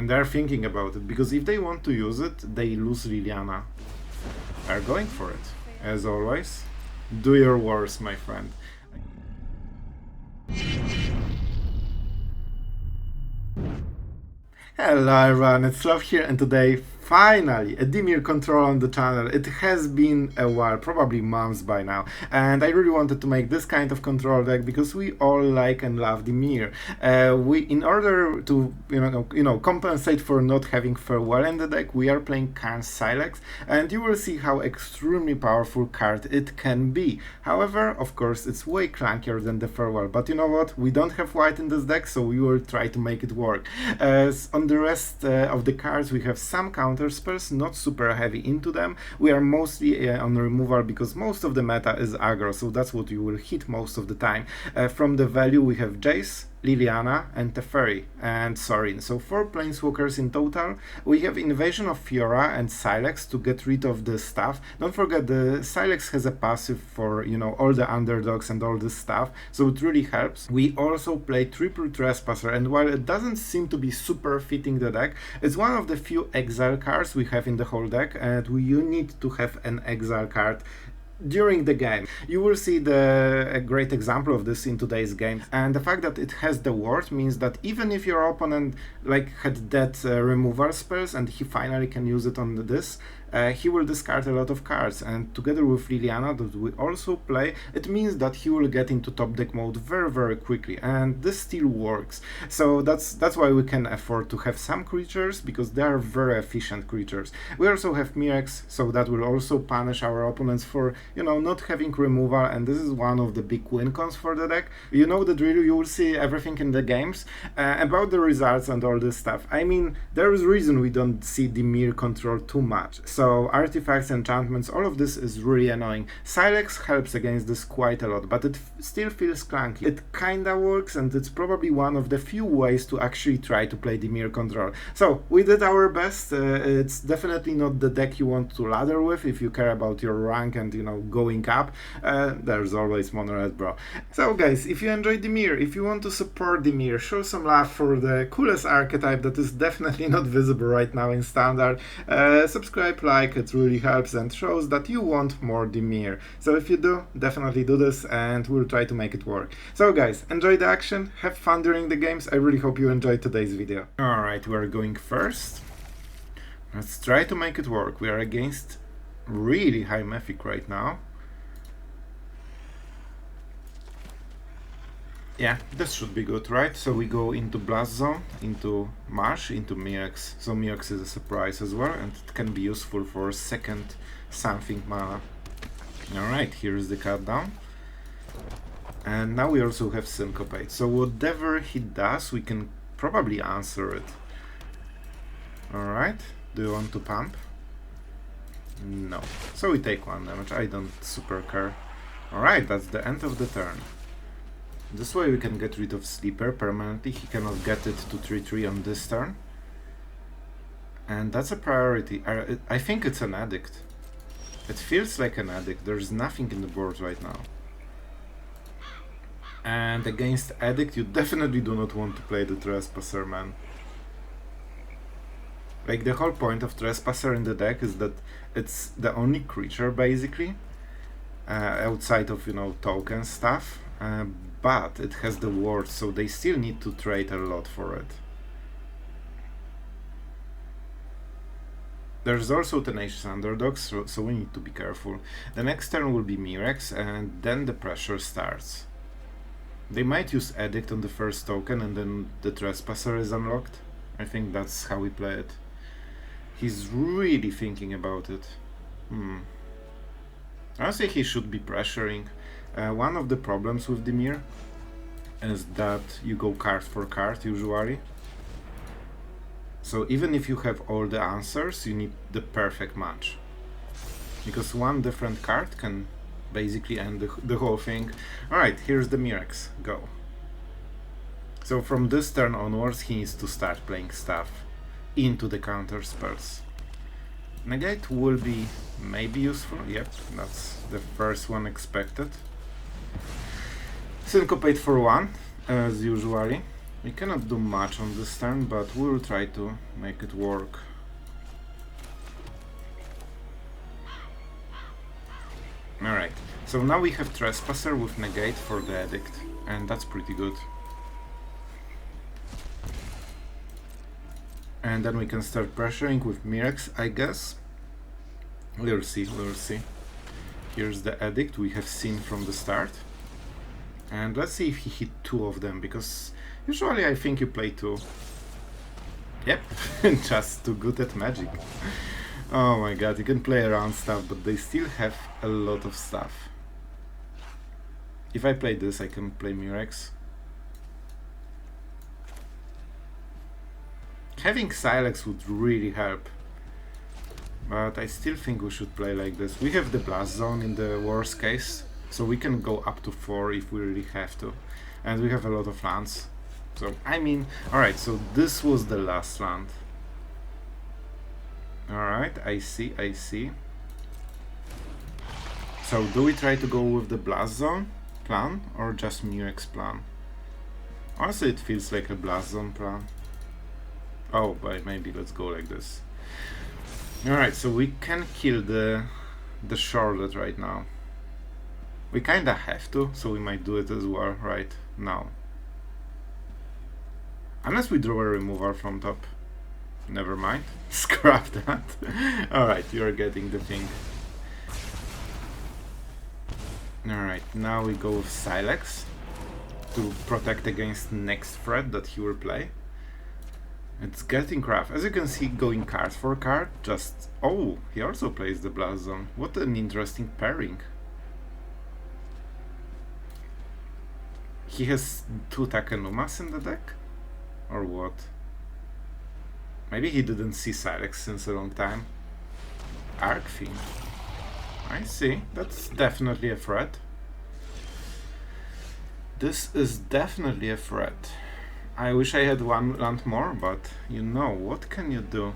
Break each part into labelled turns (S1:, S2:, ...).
S1: they're thinking about it, because if they want to use it, they lose Liliana. They're going for it, as always. Do your worst, my friend. Hello everyone, it's Sloth here, and today, finally, a Dimir Control on the channel. It has been a while, probably months by now, and I really wanted to make this kind of control deck because we all like and love Dimir. In order to compensate for not having Farewell in the deck, we are playing Karn Sylex, and you will see how extremely powerful card it can be. However, of course, it's way clunkier than the Farewell, but you know what? We don't have white in this deck, so we will try to make it work. On the rest of the cards, we have some counter spells, not super heavy into them. We are mostly on removal because most of the meta is aggro, so that's what you will hit most of the time. From the value, we have Jace, Liliana, and Teferi, and Sorin. So 4 Planeswalkers in total. We have Invasion of Fiora and Sylex to get rid of the stuff. Don't forget, the Sylex has a passive for, all the underdogs and all this stuff, so it really helps. We also play triple Trespasser, and while it doesn't seem to be super fitting the deck, it's one of the few exile cards we have in the whole deck, and you need to have an exile card during the game. You will see a great example of this in today's game, and the fact that it has the ward means that even if your opponent had that removal spells and he finally can use it on this, he will discard a lot of cards, and together with Liliana that we also play, it means that he will get into top deck mode very quickly, and this still works. So that's why we can afford to have some creatures, because they are very efficient creatures. We also have Mirrex, so that will also punish our opponents for not having removal, and this is one of the big win cons for the deck. You know the drill, you will see everything in the games. About the results and all this stuff, I mean, there is reason we don't see Dimir Control too much. So artifacts, enchantments, all of this is really annoying. Sylex helps against this quite a lot, but it still feels clunky. It kinda works, and it's probably one of the few ways to actually try to play Dimir Control. So we did our best. It's definitely not the deck you want to ladder with if you care about your rank and going up. There's always Mono Red, bro. So guys, if you enjoy Dimir, if you want to support Dimir, show some love for the coolest archetype that is definitely not visible right now in Standard. Subscribe, like, it really helps and shows that you want more Dimir. So if you do, definitely do this and we'll try to make it work. So guys, enjoy the action, have fun during the games. I really hope you enjoyed today's video. Alright, we're going first. Let's try to make it work. We are against really high Mythic right now. Yeah, this should be good, right? So we go into Blast Zone, into Marsh, into Mirrex. So Mirrex is a surprise as well, and it can be useful for second something mana. Alright, here's the countdown. And now we also have Syncopate. So whatever he does, we can probably answer it. Alright, do you want to pump? No. So we take 1 damage, I don't super care. Alright, that's the end of the turn. This way we can get rid of Sleeper permanently. He cannot get it to 3/3 on this turn. And that's a priority. I think it's an Addict. It feels like an Addict. There's nothing in the board right now. And against Addict you definitely do not want to play the Trespasser, man. Like, the whole point of Trespasser in the deck is that it's the only creature basically outside of token stuff. But it has the ward, so they still need to trade a lot for it. There's also Tenacious Underdogs, so we need to be careful. The next turn will be Mirrex, and then the pressure starts. They might use Edict on the first token, and then the Trespasser is unlocked. I think that's how we play it. He's really thinking about it. Honestly, he should be pressuring. One of the problems with Dimir is that you go card for card usually. So even if you have all the answers, you need the perfect match. Because one different card can basically end the whole thing. Alright, here's the Mirrex. Go. So from this turn onwards, he needs to start playing stuff into the counter spells. Negate will be maybe useful. Yep, that's the first one expected. Syncopate for 1, as usually. We cannot do much on this turn, but we will try to make it work. Alright, so now we have Trespasser with Negate for the Edict, and that's pretty good. And then we can start pressuring with Mirrex, I guess. We'll see, we'll see. Here's the Edict we have seen from the start. And let's see if he hit 2 of them, because usually I think you play 2. Yep, just too good at Magic. Oh my god, you can play around stuff, but they still have a lot of stuff. If I play this, I can play Mirrex. Having Sylex would really help. But I still think we should play like this. We have the Blast Zone in the worst case, so we can go up to 4 if we really have to. And we have a lot of lands. So, I mean, alright, so this was the last land. Alright, I see, I see. So, do we try to go with the Blast Zone plan or just Mirrex plan? Honestly, it feels like a Blast Zone plan. Oh, but maybe let's go like this. Alright, so we can kill the Charlotte right now. We kinda have to, so we might do it as well right now. Unless we draw a removal from top. Never mind. Scrap that. Alright, you're getting the thing. Alright, now we go with Sylex to protect against next threat that he will play. It's getting rough. As you can see, going card for card, just... Oh, he also plays the Blast Zone. What an interesting pairing. He has 2 Takenumas in the deck? Or what? Maybe he didn't see Sylex since a long time. Arcfiend. I see. That's definitely a threat. This is definitely a threat. I wish I had 1 land more, but you know, what can you do?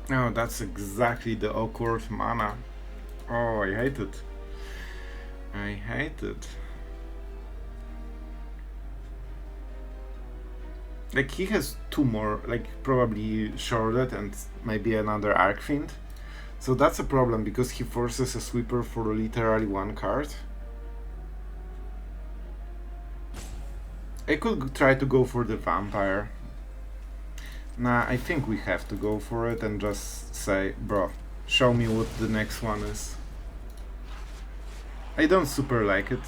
S1: Oh, that's exactly the awkward mana. Oh, I hate it. I hate it. Like, he has 2 more, like, probably Shrouded and maybe another Arcfiend. So that's a problem, because he forces a sweeper for literally 1 card. I could try to go for the Vampire. Nah, I think we have to go for it and just say, bro, show me what the next one is. I don't super like it.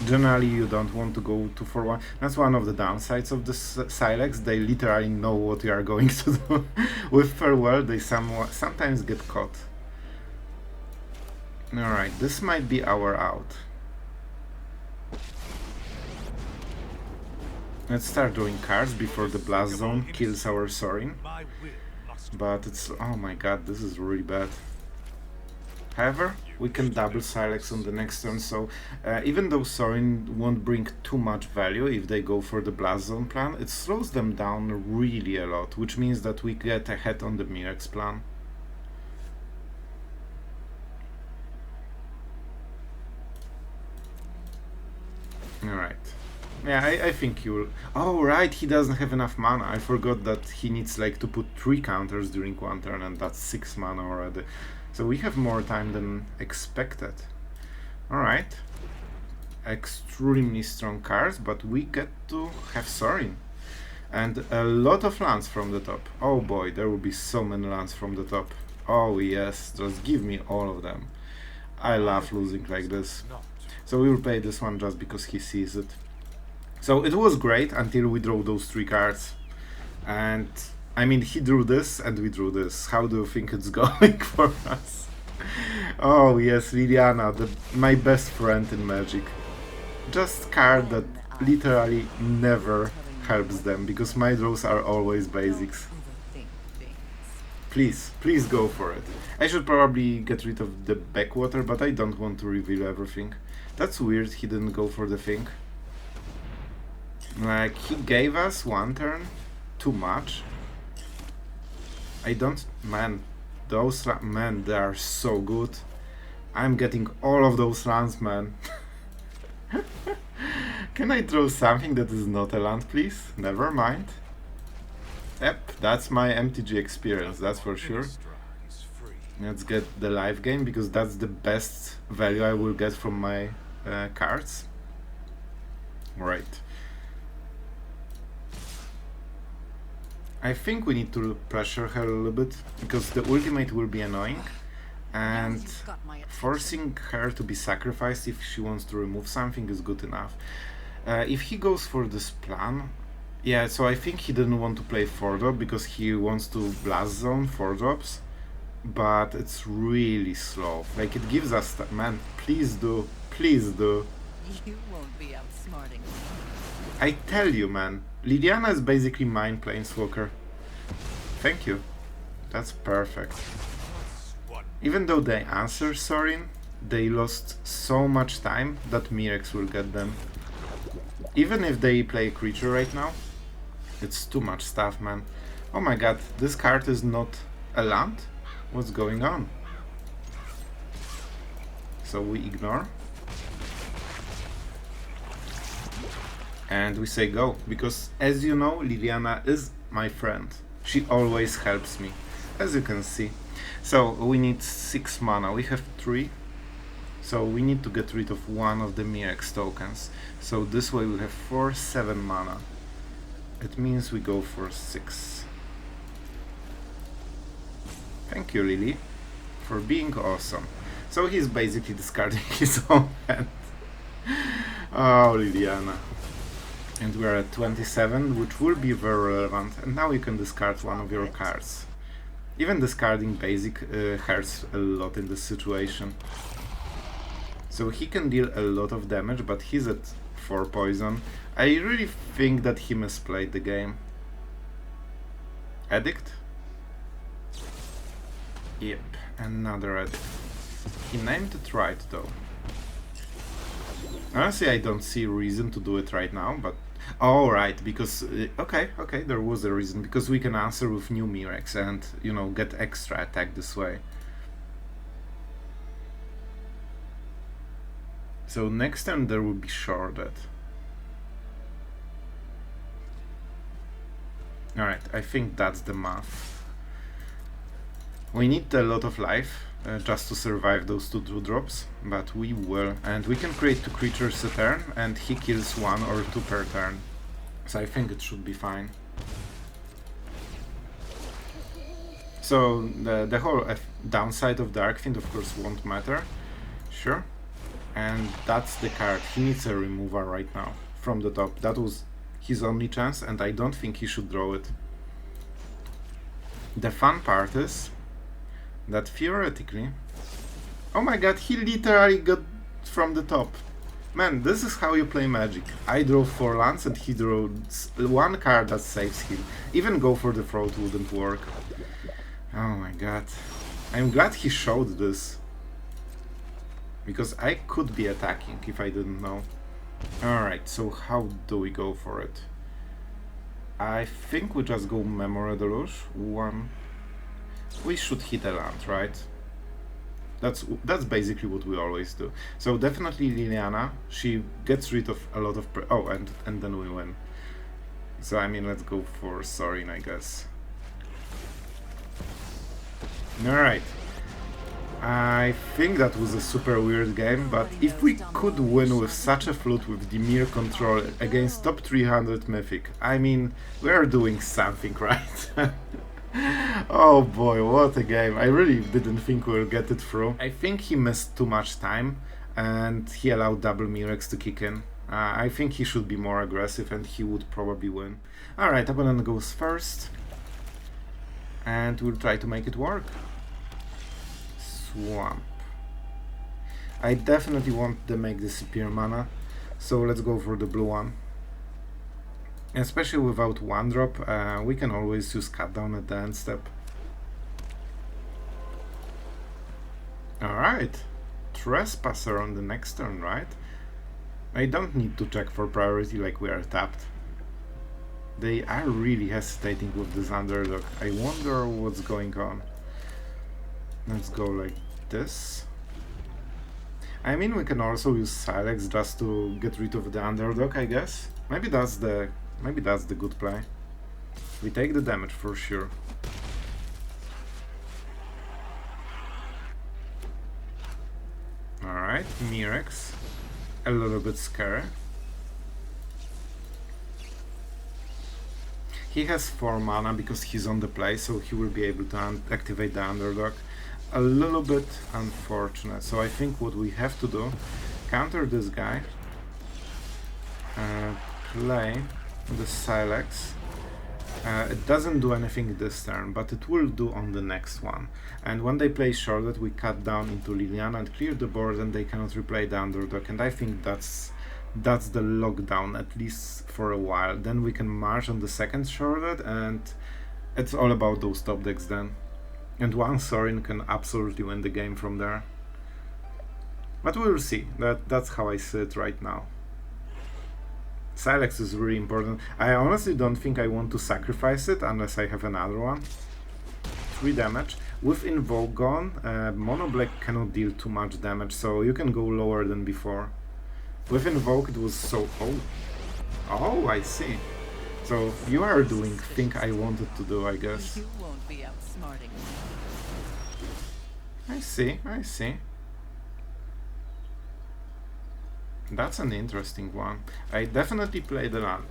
S1: Generally, you don't want to go 2 for 1. That's one of the downsides of the Sylex. They literally know what you are going to do. With Farewell, they sometimes get caught. Alright, this might be our out. Let's start drawing cards before the Blast Zone kills our Sorin. But it's... oh my god, this is really bad. However, we can double Sylex on the next turn, so even though Sorin won't bring too much value if they go for the Blast Zone plan, it slows them down really a lot, which means that we get ahead on the Mirrex plan. Alright. Yeah, I think you'll... oh, right, he doesn't have enough mana. I forgot that he needs like to put 3 counters during 1 turn, and that's 6 mana already. So we have more time than expected. Alright. Extremely strong cards, but we get to have Sorin. And a lot of lands from the top. Oh boy, there will be so many lands from the top. Oh yes, just give me all of them. I love losing like this. So we will play this one just because he sees it. So it was great until we drew those 3 cards. And I mean, he drew this and we drew this. How do you think it's going for us? Oh yes, Liliana, my best friend in Magic. Just card that literally never helps them, because my draws are always basics. Please, please go for it. I should probably get rid of the Backwater, but I don't want to reveal everything. That's weird, he didn't go for the thing. Like, he gave us 1 turn too much. I don't... man, those man, they are so good. I'm getting all of those lands, man. Can I draw something that is not a land, please? Never mind. Yep, that's my MTG experience, that's for sure. Let's get the live game, because that's the best value I will get from my cards. Right. I think we need to pressure her a little bit, because the ultimate will be annoying, and forcing her to be sacrificed if she wants to remove something is good enough. If he goes for this plan, yeah, so I think he didn't want to play 4-drop because he wants to blast zone 4-drops, but it's really slow. Like, it gives us, man, please do, please do.
S2: You won't be outsmarting me.
S1: I tell you, man, Liliana is basically mine Planeswalker. Thank you. That's perfect. Even though they answer Sorin, they lost so much time that Mirrex will get them. Even if they play a creature right now, it's too much stuff, man. Oh my god, this card is not a land? What's going on? So we ignore. And we say go, because as you know, Liliana is my friend. She always helps me, as you can see. So we need 6 mana, we have 3. So we need to get rid of one of the Mirrex tokens. So this way we have 4, 7 mana. It means we go for 6. Thank you, Lily, for being awesome. So he's basically discarding his own hand. Oh, Liliana. And we're at 27, which will be very relevant. And now you can discard one of your cards. Even discarding basic hurts a lot in this situation. So he can deal a lot of damage, but he's at 4 poison. I really think that he misplayed the game. Addict? Yep, another addict. He named it right though. Honestly, I don't see a reason to do it right now, but... Oh, right, because... okay, there was a reason. Because we can answer with new Mirrex and, you know, get extra attack this way. So next turn there will be shorted. Alright, I think that's the math. We need a lot of life just to survive those 2 drops, but we will. And we can create 2 creatures a turn, and he kills 1 or 2 per turn. So I think it should be fine. So the whole downside of the Arcfiend of course won't matter. Sure. And that's the card. He needs a removal right now from the top. That was his only chance, and I don't think he should draw it. The fun part is that theoretically... Oh my god, he literally got from the top. Man, this is how you play Magic. I draw 4 lands and he draws 1 card that saves him. Even go for the throat wouldn't work. Oh my god. I'm glad he showed this. Because I could be attacking if I didn't know. Alright, so how do we go for it? I think we just go Memory Deluge. 1. We should hit a land, right? That's basically what we always do. So definitely Liliana, she gets rid of a lot of... oh, and then we win. So I mean, let's go for Sorin, I guess. Alright. I think that was a super weird game, but if we could win with such a flute with Dimir Control against top 300 Mythic, I mean, we are doing something, right? Oh boy, what a game. I really didn't think we'll get it through. I think he missed too much time and he allowed double Mirrex to kick in. I think he should be more aggressive and he would probably win. Alright, opponent goes first. And we'll try to make it work. Swamp. I definitely want to make disappear mana, so let's go for the blue one. Especially without 1 drop, we can always use cut down at the end step. Alright, Trespasser on the next turn, right? I don't need to check for priority like we are tapped. They are really hesitating with this underdog. I wonder what's going on. Let's go like this. I mean, we can also use Sylex just to get rid of the underdog, I guess. Maybe that's the good play. We take the damage for sure. Alright, Mirrex. A little bit scary. He has 4 mana because he's on the play, so he will be able to activate the underdog. A little bit unfortunate. So I think what we have to do, counter this guy, play the Sylex. It doesn't do anything this turn, but it will do on the next one. And when they play shorted, we cut down into Liliana and clear the board, and they cannot replay the underdog. And I think that's the lockdown, at least for a while. Then we can march on the second shorted, and it's all about those top decks then. And one Sorin can absolutely win the game from there. But we'll see. That's how I see it right now. Sylex is really important. I honestly don't think I want to sacrifice it unless I have another one. 3 damage. With Invoke gone, Mono Black cannot deal too much damage, so you can go lower than before. With Invoke it was so... Oh, I see. So you are doing thing I wanted to do, I guess.
S2: You won't be outsmarting me.
S1: I see. That's an interesting one. I definitely play the land.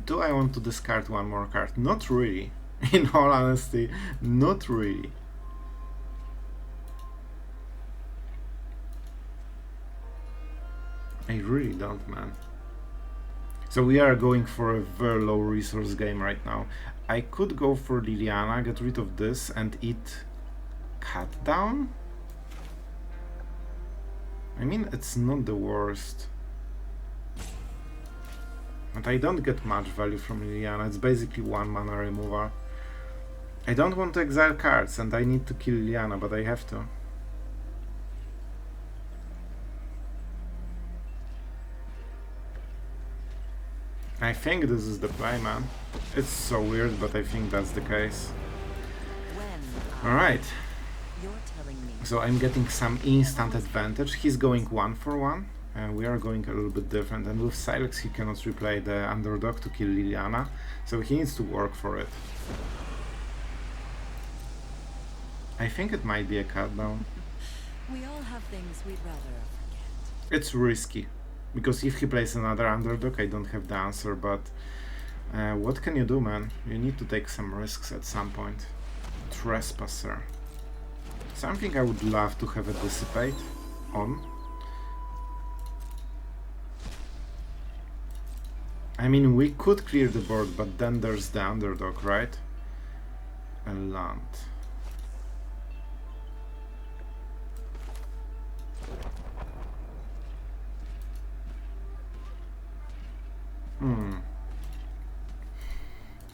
S1: Do I want to discard one more card? Not really. In all honesty, not really. I really don't, man. So we are going for a very low resource game right now. I could go for Liliana, get rid of this, and eat Cut Down? I mean, it's not the worst. But I don't get much value from Liliana, it's basically 1 mana removal. I don't want to exile cards, and I need to kill Liliana, but I have to. I think this is the play, man. It's so weird, but I think that's the case. Alright. So I'm getting some instant advantage. He's going 1 for 1, and we are going a little bit different. And with Sylex he cannot replay the underdog to kill Liliana, so he needs to work for it. I think it might be a cut down.
S2: We all have things we'd rather forget.
S1: It's risky, because if he plays another underdog I don't have the answer, but what can you do, man? You need to take some risks at some point. Trespasser. Something I would love to have a Dissipate on. I mean, we could clear the board, but then there's the underdog, right? A land.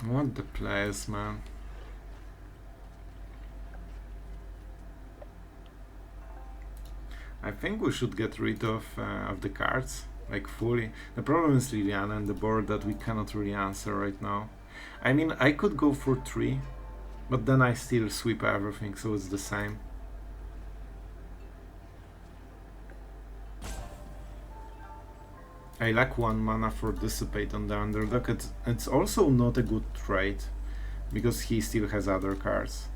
S1: What the plays, man? I think we should get rid of the cards, like fully. The problem is Liliana and the board that we cannot really answer right now. I mean, I could go for 3, but then I still sweep everything, so it's the same. I lack 1 mana for Dissipate on the underdog. It's also not a good trade, because he still has other cards.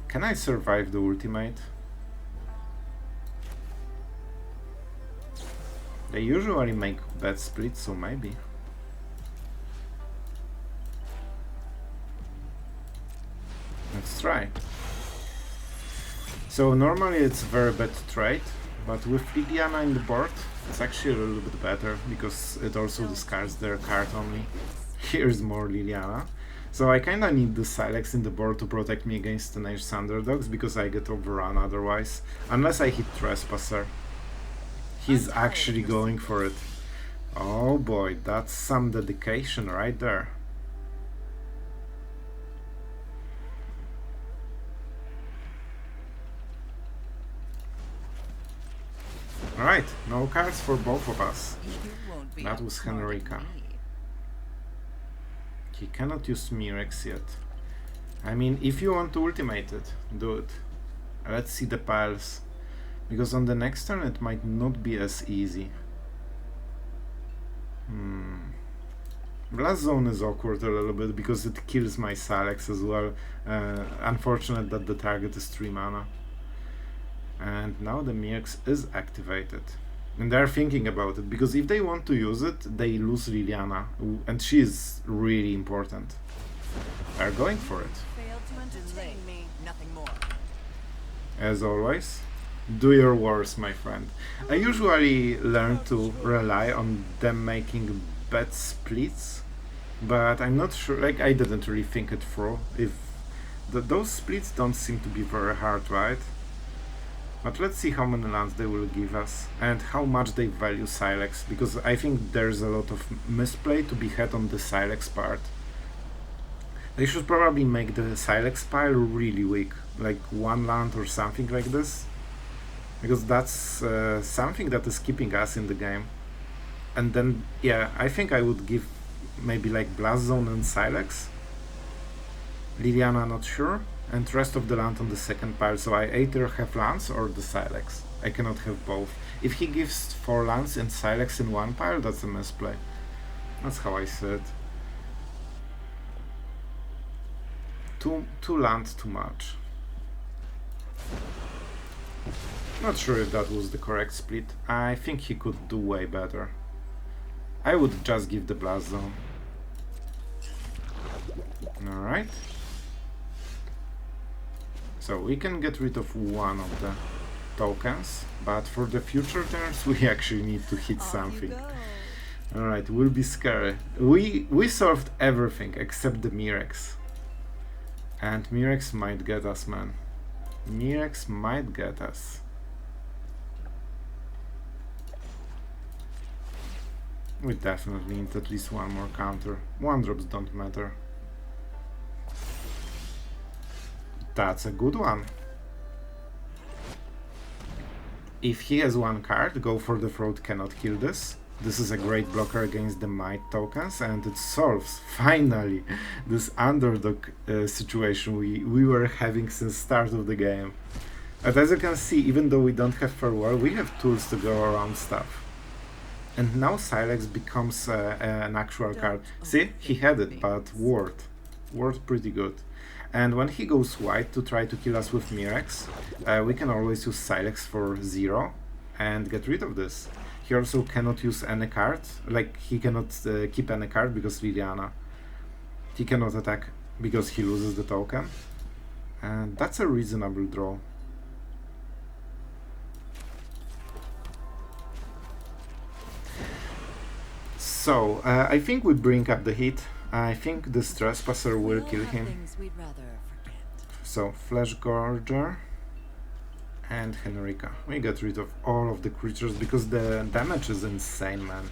S1: Can I survive the ultimate? They usually make bad splits, so maybe. Let's try. So normally it's very bad trade, but with Liliana in the board it's actually a little bit better, because it also discards their card only. Here's more Liliana. So I kinda need the Sylex in the board to protect me against tenacious underdogs, because I get overrun otherwise. Unless I hit Trespasser. He's actually going for it. Oh boy, that's some dedication right there. Alright, no cards for both of us. That was Henrika. He cannot use Mirrex yet. I mean, if you want to ultimate it, do it. Let's see the piles. Because on the next turn it might not be as easy. Blast Zone is awkward a little bit because it kills my Sylex as well. Unfortunate that the target is 3 mana. And now the Mirrex is activated. And they're thinking about it, because if they want to use it, they lose Liliana, and she is really important. They're going for it.
S2: Failed to entertain me. Nothing more.
S1: As always, do your worst, my friend. I usually learn to rely on them making bad splits, but I'm not sure, like, I didn't really think it through. If those splits don't seem to be very hard, right? But let's see how many lands they will give us and how much they value Sylex, because I think there's a lot of misplay to be had on the Sylex part. They should probably make the Sylex pile really weak, like 1 land or something like this, because that's something that is keeping us in the game. And then, yeah, I think I would give maybe like Blast Zone and Sylex. Liliana, not sure. And rest of the land on the second pile, so I either have lands or the Sylex. I cannot have both. If he gives 4 lands and Sylex in 1 pile, that's a misplay. That's how I see it. Two lands too much. Not sure if that was the correct split. I think he could do way better. I would just give the Blast Zone. Alright. So we can get rid of 1 of the tokens, but for the future turns we actually need to hit something. Alright, will be scary. We solved everything except the Mirrex. And Mirrex might get us, man. Mirrex might get us. We definitely need at least 1 more counter. 1-drops don't matter. That's a good one. If he has 1 card, Go for the Throat cannot kill this. This is a great blocker against the Might tokens, and it solves, finally, this underdog situation we were having since start of the game. And as you can see, even though we don't have Farewell, we have tools to go around stuff. And now Sylex becomes an actual card. See, he had it, but worked pretty good. And when he goes white to try to kill us with Mirrex, we can always use Sylex for 0 and get rid of this. He also cannot use any card, like he cannot keep any card because Liliana. He cannot attack because he loses the token. And that's a reasonable draw. So, I think we bring up the heat. I think this Trespasser will kill him. So, Flesh Gorger and Henrika. We get rid of all of the creatures because the damage is insane, man.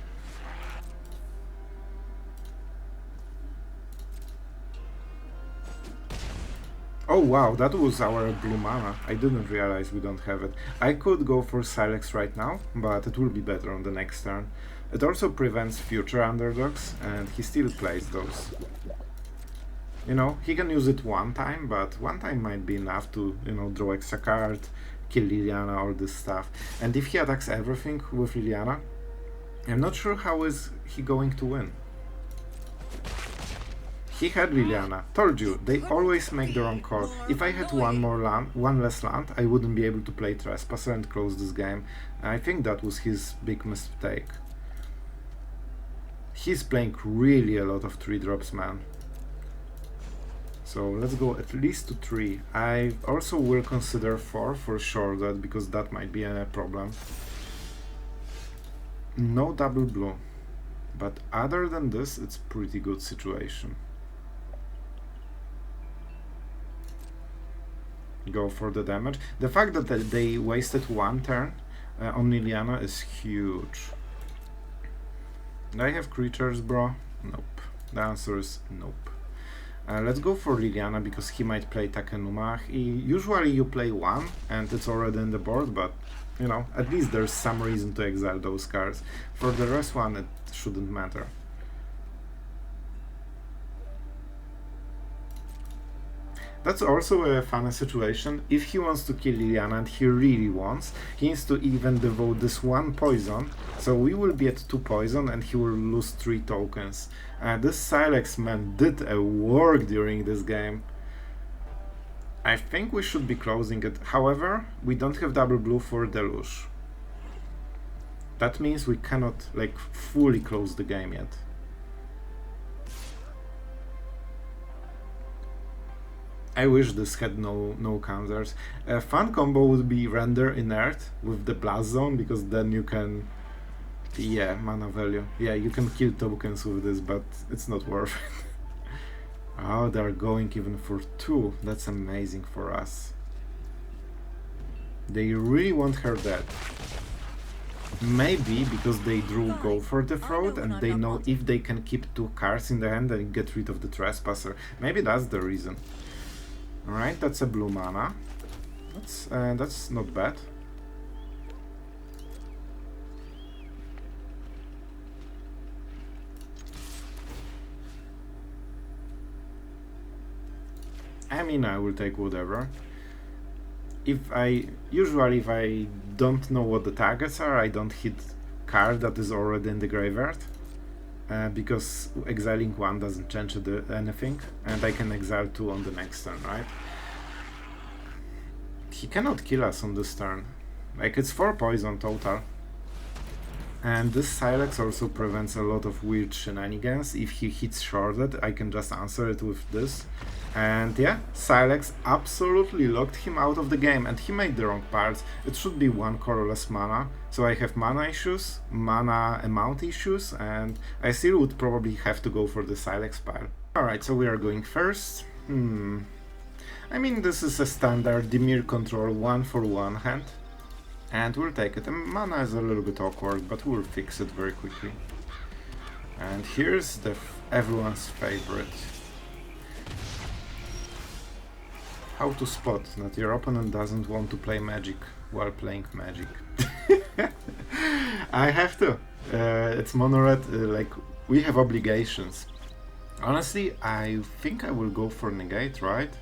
S1: Oh wow, that was our blue mana. I didn't realize we don't have it. I could go for Sylex right now, but it will be better on the next turn. It also prevents future underdogs, and he still plays those. You know, he can use it 1 time, but 1 time might be enough to, you know, draw extra card, kill Liliana, all this stuff. And if he attacks everything with Liliana, I'm not sure how is he going to win. He had Liliana. Told you, they always make the wrong call. If I had one less land, I wouldn't be able to play Trespasser and close this game. I think that was his big mistake. He's playing really a lot of 3-drops, man. So let's go at least to 3. I also will consider 4 for sure, because that might be a problem. No double blue. But other than this, it's pretty good situation. Go for the damage. The fact that they wasted 1 turn on Liliana is huge. Do I have creatures, bro? Nope. The answer is nope. Let's go for Liliana because he might play Takenuma. Usually you play 1 and it's already in the board, but you know, at least there's some reason to exile those cards. For the rest one, it shouldn't matter. That's also a funny situation. If he wants to kill Liliana, and he really wants, he needs to even devote this one poison, so we will be at 2 poison and he will lose 3 tokens. This Sylex man did a work during this game. I think we should be closing it. However, we don't have double blue for Deluge. That means we cannot like fully close the game yet. I wish this had no counters. A fun combo would be Render Inert with the Blast Zone, because then you can... Yeah, mana value. Yeah, you can kill tokens with this, but it's not worth it. Oh, they're going even for 2. That's amazing for us. They really want her dead. Maybe because they drew Go for the Throat and they know if they can keep 2 cards in the hand and get rid of the Trespasser. Maybe that's the reason. Alright, that's a blue mana. That's not bad. I mean, I will take whatever. Usually if I don't know what the targets are, I don't hit card that is already in the graveyard. Because exiling 1 doesn't change anything, and I can exile 2 on the next turn, right? He cannot kill us on this turn. Like, it's 4 poison total. And this Sylex also prevents a lot of weird shenanigans. If he hits shorted, I can just answer it with this. And yeah, Sylex absolutely locked him out of the game, and he made the wrong parts. It should be 1 colorless mana, so I have mana issues, mana amount issues, and I still would probably have to go for the Sylex pile. Alright, so we are going first. I mean, this is a standard Dimir Control 1-for-1 hand, and we'll take it. And mana is a little bit awkward, but we'll fix it very quickly. And here's everyone's favorite. How to spot that your opponent doesn't want to play Magic while playing Magic. I have to. It's mono red, like, we have obligations. Honestly, I think I will go for Negate, right?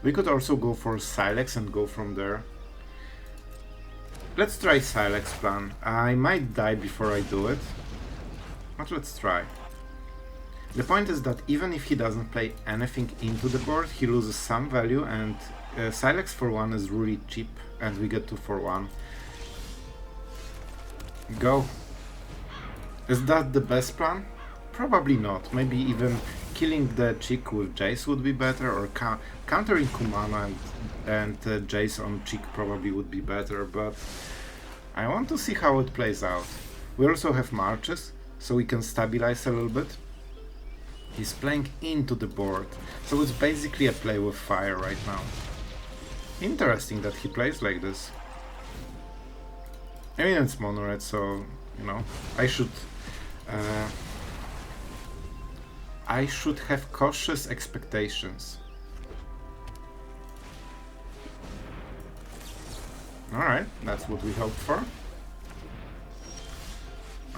S1: We could also go for Sylex and go from there. Let's try Sylex plan. I might die before I do it, but let's try. The point is that even if he doesn't play anything into the board, he loses some value, and Sylex for 1 is really cheap, and we get 2 for 1. Go. Is that the best plan? Probably not. Maybe even killing the chick with Jace would be better, or countering Kumana and Jace on chick probably would be better, but I want to see how it plays out. We also have marches, so we can stabilize a little bit. He's playing into the board, so it's basically a play with fire right now. Interesting that he plays like this. I mean, it's mono red, so, you know, I should have cautious expectations. Alright, that's what we hoped for.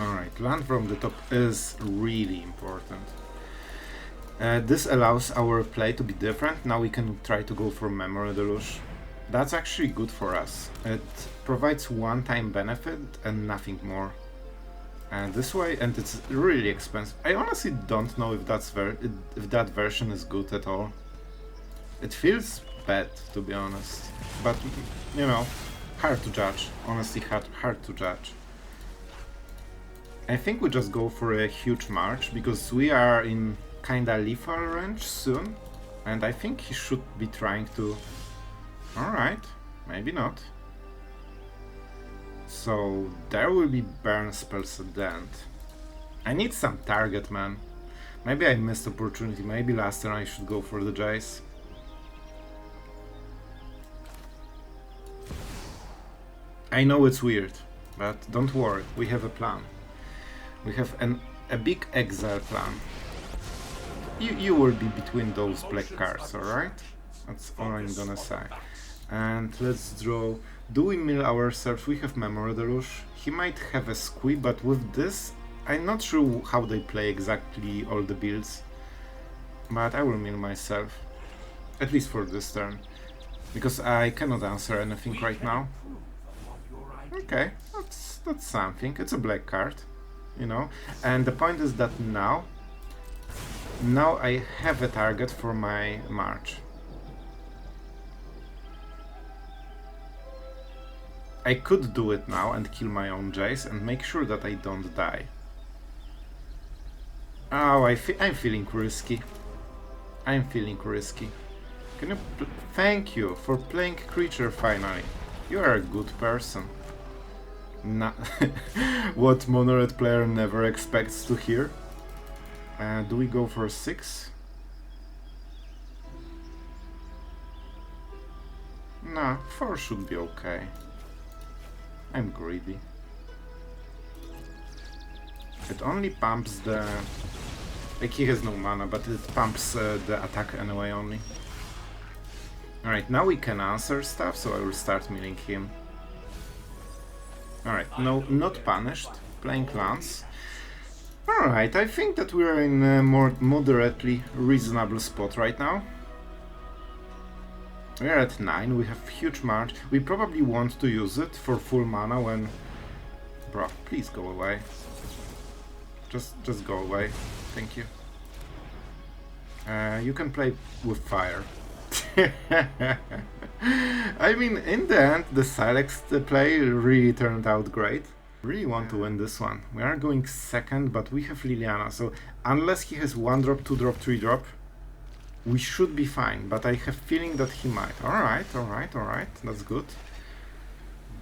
S1: Alright, land from the top is really important. This allows our play to be different. Now we can try to go for Memory Deluge. That's actually good for us. It provides one-time benefit and nothing more. And this way, and it's really expensive. I honestly don't know if that version is good at all. It feels bad, to be honest. But, you know, hard to judge. Honestly, hard to judge. I think we just go for a huge march, because we are in kinda lethal range soon, and I think he should be trying to... Alright, maybe not. So there will be burn spells at the end. I need some target, man. Maybe I missed opportunity, maybe last turn I should go for the Jace. I know it's weird, but don't worry, we have a plan. We have a big exile plan. You will be between those black cards, alright? That's all I'm gonna say. And let's draw. Do we mill ourselves? We have Memory Deluge. He might have a squee, but with this, I'm not sure how they play exactly all the builds. But I will mill myself. At least for this turn. Because I cannot answer anything right now. Okay, that's something. It's a black card, you know. And the point is that now I have a target for my march. I could do it now and kill my own Jace and make sure that I don't die. Oh, I'm feeling risky. I'm feeling risky. Can you thank you for playing creature finally. You are a good person. What Monored player never expects to hear. Do we go for 6? Nah, 4 should be okay. I'm greedy. It only pumps the... Like, he has no mana, but it pumps the attack anyway only. Alright, now we can answer stuff, so I will start milling him. Alright, no, not punished. Playing Lance. Alright, I think that we are in a more moderately reasonable spot right now. We are at 9, we have huge march. We probably want to use it for full mana when... Bro, please go away. Just go away. Thank you. You can play with fire. I mean, in the end, the Sylex play really turned out great. Really want to win this one. We are going second, but we have Liliana, so unless he has 1-drop, 2-drop, 3-drop, we should be fine, but I have feeling that he might. Alright, that's good.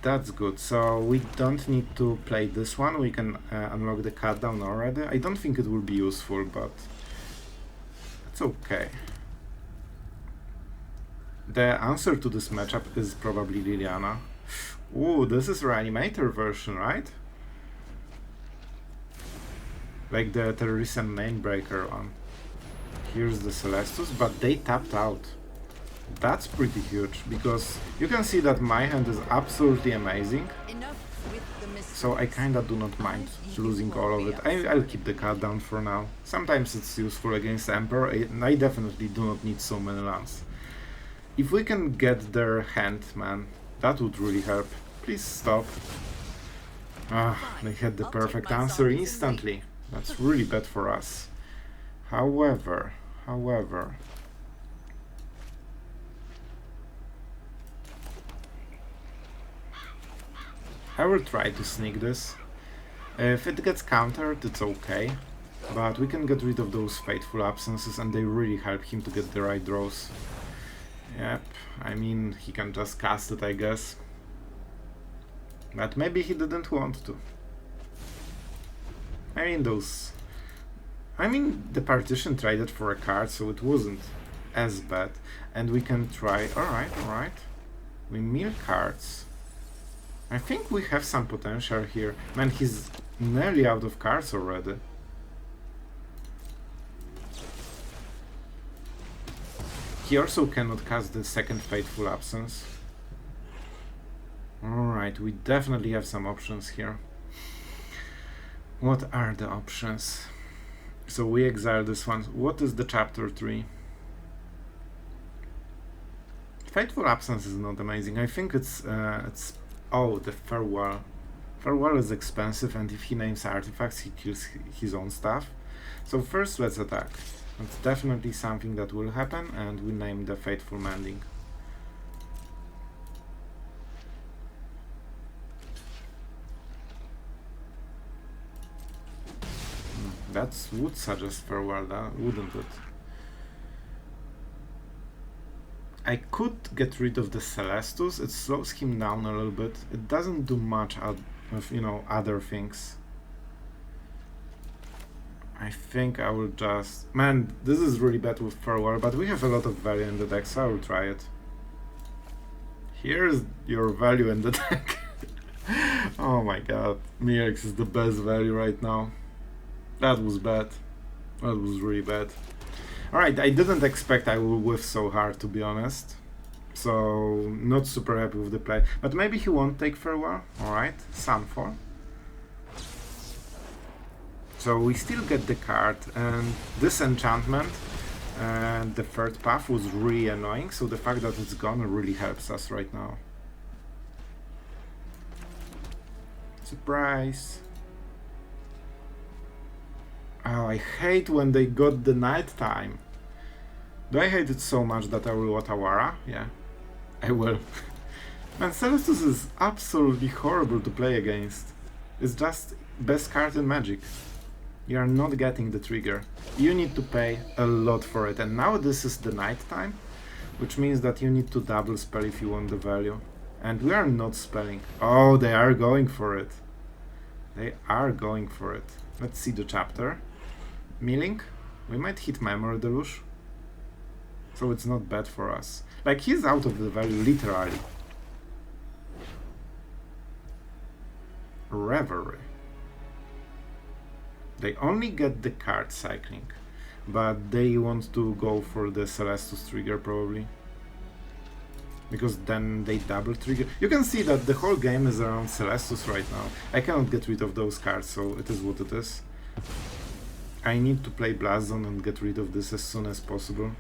S1: That's good, so we don't need to play this one, we can unlock the cut down already. I don't think it will be useful, but it's okay. The answer to this matchup is probably Liliana. Ooh, this is Reanimator version, right? Like the recent Mainbreaker one. Here's the Celestus, but they tapped out. That's pretty huge, because you can see that my hand is absolutely amazing. So I kinda do not mind losing all of it. I'll keep the cut down for now. Sometimes it's useful against Emperor, and I definitely do not need so many lands. If we can get their hand, man, that would really help. Please stop. Ah, they had the perfect answer instantly. That's really bad for us. However... I will try to sneak this. If it gets countered, it's okay. But we can get rid of those Fateful Absences and they really help him to get the right draws. Yep, I mean, he can just cast it, I guess. But maybe he didn't want to. I mean, the Partition traded for a card, so it wasn't as bad. And we can try... Alright. We mill cards. I think we have some potential here. Man, he's nearly out of cards already. He also cannot cast the second Fateful Absence. Alright, we definitely have some options here. What are the options? So we exile this one. What is the chapter 3? Fateful Absence is not amazing. I think it's oh, the Farewell. Farewell is expensive, and if he names artifacts, he kills his own stuff. So first, let's attack. That's definitely something that will happen, and we name the Fateful Mending. That would suggest Farewell, wouldn't it? I could get rid of the Celestus. It slows him down a little bit. It doesn't do much with, you know, other things. I think I will just... Man, this is really bad with Farewell, but we have a lot of value in the deck, so I will try it. Here's your value in the deck. Oh my god, Mirrex is the best value right now. That was bad. That was really bad. Alright, I didn't expect I would whiff so hard, to be honest. So, not super happy with the play. But maybe he won't take Farewell. Alright, Sunfall. So we still get the card, and this enchantment And the third path was really annoying, so the fact that it's gone really helps us right now. Surprise! Oh, I hate when they got the night time. Do I hate it so much that I will Watawara? Yeah, I will. Man, Celestus is absolutely horrible to play against. It's just best card in Magic. You are not getting the trigger. You need to pay a lot for it, and now this is the night time, which means that you need to double spell if you want the value. And we are not spelling. Oh, they are going for it. They are going for it. Let's see the chapter. Milling? We might hit Memory Deluge. So it's not bad for us. Like, he's out of the value, literally. Reverie. They only get the card cycling, but they want to go for the Celestus trigger probably. Because then they double trigger. You can see that the whole game is around Celestus right now. I cannot get rid of those cards, so it is what it is. I need to play Blast Zone and get rid of this as soon as possible.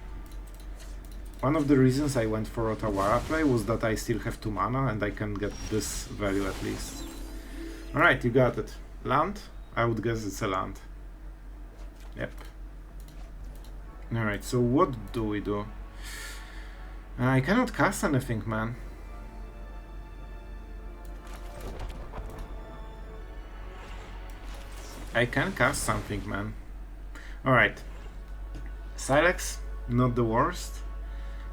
S1: One of the reasons I went for Otawara play was that I still have 2 mana and I can get this value at least. Alright, you got it. Land? I would guess it's a land. Yep. Alright, so what do we do? I cannot cast anything, man. I can cast something, man. Alright. Sylex, not the worst.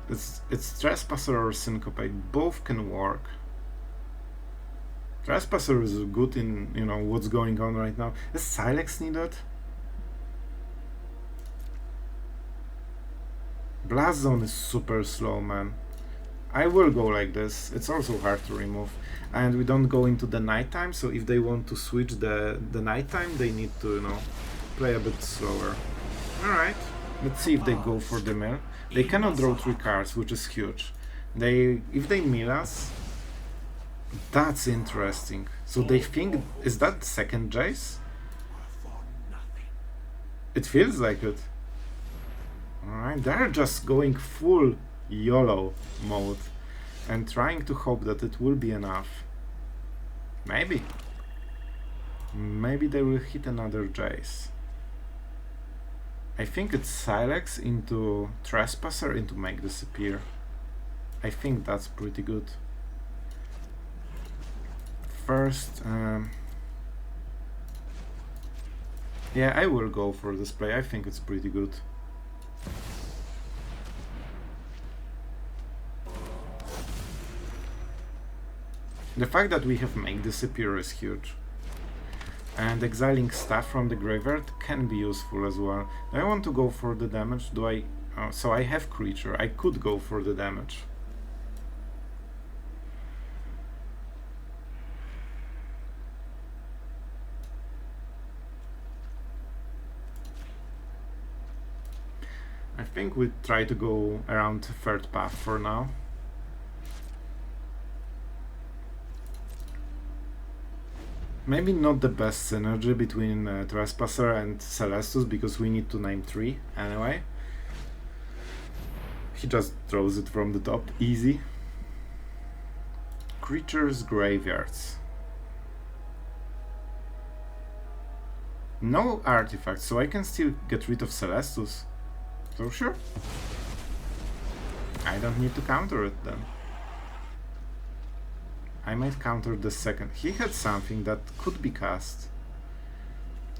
S1: It's Trespasser or Syncopate. Both can work. Trespasser is good in, you know, what's going on right now. Is Sylex needed? Blast Zone is super slow, man. I will go like this. It's also hard to remove. And we don't go into the nighttime, so if they want to switch the nighttime, they need to, you know, play a bit slower. Alright, let's see if they go for the mill. They cannot draw 3 cards, which is huge. If they mill us, that's interesting. So they think, is that the second Jace? It feels like it. Alright, they're just going full YOLO mode and trying to hope that it will be enough. Maybe. Maybe they will hit another Jace. I think it's Sylex into Trespasser into Make Disappear. I think that's pretty good. First, yeah, I will go for this play. I think it's pretty good. The fact that we have Make Disappear is huge. And exiling stuff from the graveyard can be useful as well. Do I want to go for the damage? Do I... so I have creature. I could go for the damage. I think we try to go around third path for now. Maybe not the best synergy between Trespasser and Celestus, because we need to name 3 anyway. He just throws it from the top, easy. Creatures, graveyards. No artifacts, so I can still get rid of Celestus. So sure. I don't need to counter it then. I might counter the second. He had something that could be cast.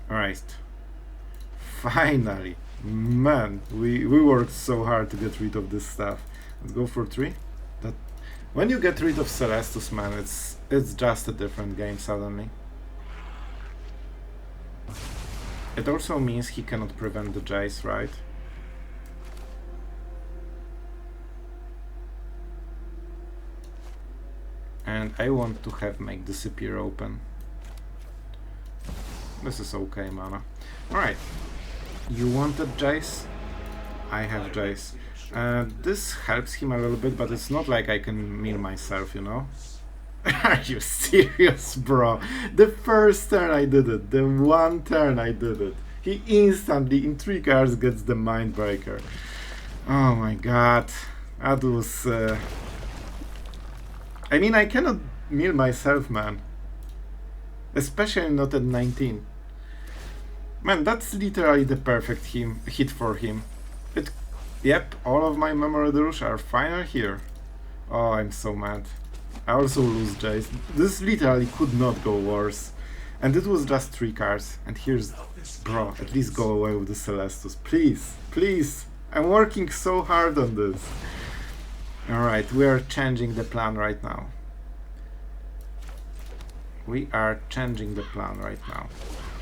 S1: Alright. Finally. Man, we worked so hard to get rid of this stuff. Let's go for 3. That when you get rid of Celestus, man, it's just a different game suddenly. It also means he cannot prevent the Jace, right? And I want to have Make Disappear open. This is okay, mana. Alright. You wanted Jace? I have Jace. This helps him a little bit, but it's not like I can mill myself, you know? Are you serious, bro? The first turn I did it. The one turn I did it. He instantly, in 3 cards, gets the Mindbreaker. Oh my god. That was... I mean, I cannot mill myself, man. Especially not at 19. Man, that's literally the perfect hit for him. Yep, all of my Memory Deluge are final here. Oh, I'm so mad. I also lose Jace. This literally could not go worse. And it was just 3 cards. And here's... Bro, at least go away with the Celestus. Please, please. I'm working so hard on this. Alright, we are changing the plan right now. We are changing the plan right now.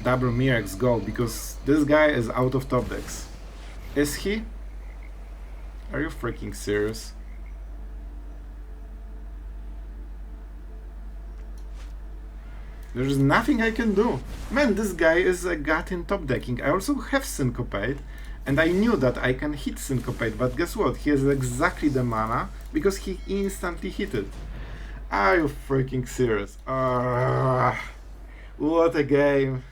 S1: Double Mirrex, go, because this guy is out of top decks. Is he? Are you freaking serious? There's nothing I can do. Man, this guy is a gut in top decking. I also have Syncopate, and I knew that I can hit Syncopate, but guess what? He has exactly the mana, because he instantly hit it. Are you freaking serious? What a game.